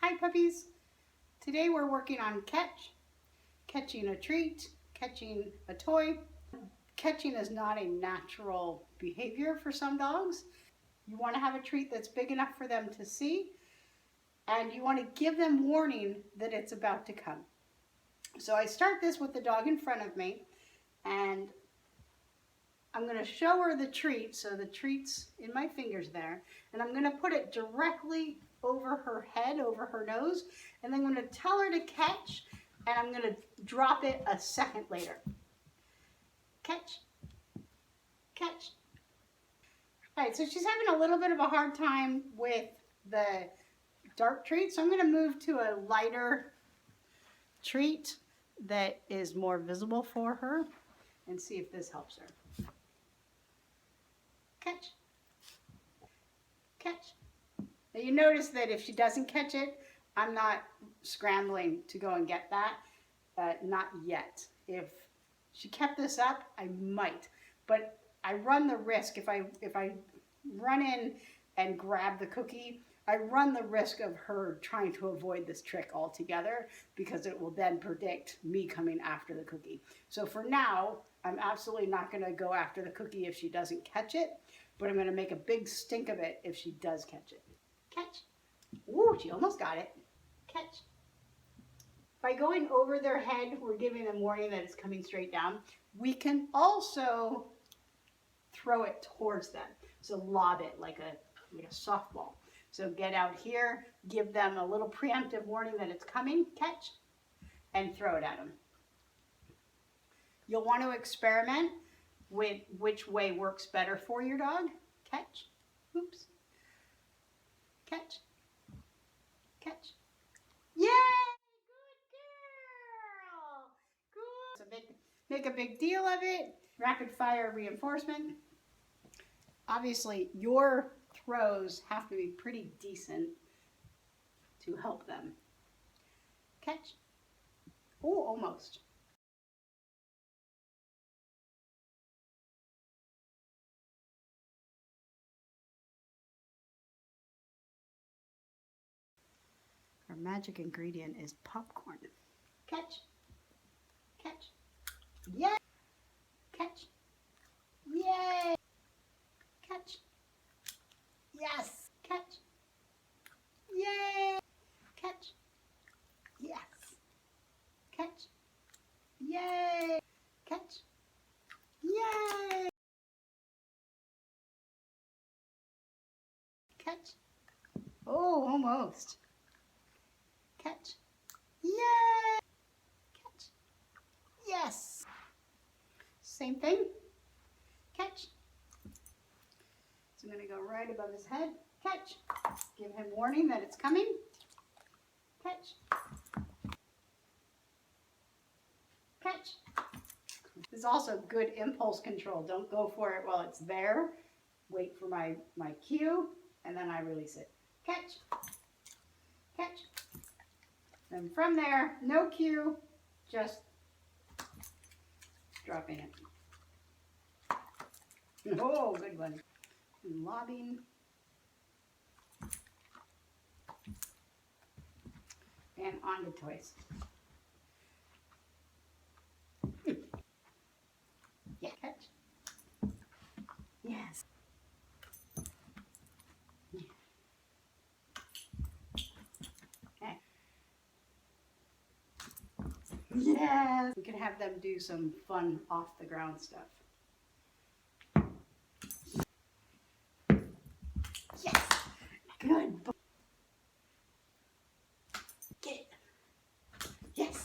Hi puppies! Today we're working on catching a treat, catching a toy. Catching is not a natural behavior for some dogs. You want to have a treat that's big enough for them to see, and you want to give them warning that it's about to come. So I start this with the dog in front of me, and I'm going to show her the treat, so the treat's in my fingers there, and I'm going to put it directly over her head, over her nose, and then I'm going to tell her to catch, and I'm going to drop it a second later. Catch, catch. All right, so she's having a little bit of a hard time with the dark treat, so I'm going to move to a lighter treat that is more visible for her and see if this helps her. Catch, catch. Now you notice that if she doesn't catch it, I'm not scrambling to go and get that, not yet. If she kept this up, I might, but I run the risk, if I run in and grab the cookie, I run the risk of her trying to avoid this trick altogether, because it will then predict me coming after the cookie. So for now, I'm absolutely not going to go after the cookie if she doesn't catch it, but I'm going to make a big stink of it if she does catch it. Catch. Ooh, she almost got it. Catch. By going over their head, we're giving them warning that it's coming straight down. We can also throw it towards them. So lob it like a softball. So get out here, give them a little preemptive warning that it's coming, catch, and throw it at them. You'll want to experiment with which way works better for your dog. Catch, oops, catch, catch. Yay! Good girl! Good. So make a big deal of it. Rapid fire reinforcement. Obviously, your throws have to be pretty decent to help them. Catch. Oh, almost. Our magic ingredient is popcorn. Catch. Catch. Yay! Catch. Yay! Catch. Yes! Catch. Yay! Catch. Yes! Catch. Yay! Catch. Yay! Catch. Oh, almost. Catch. Yay! Catch. Yes! Same thing. Catch. So I'm going to go right above his head. Catch. Give him warning that it's coming. Catch. Catch. This is also good impulse control. Don't go for it while it's there. Wait for my cue, and then I release it. Catch. Catch. And from there, no cue, just dropping it. Oh, good one. And lobbing. And on to toys. Yeah, catch. Yes. Okay. Yes. We can have them do some fun off the ground stuff. Yes. Good. Get it. Yes.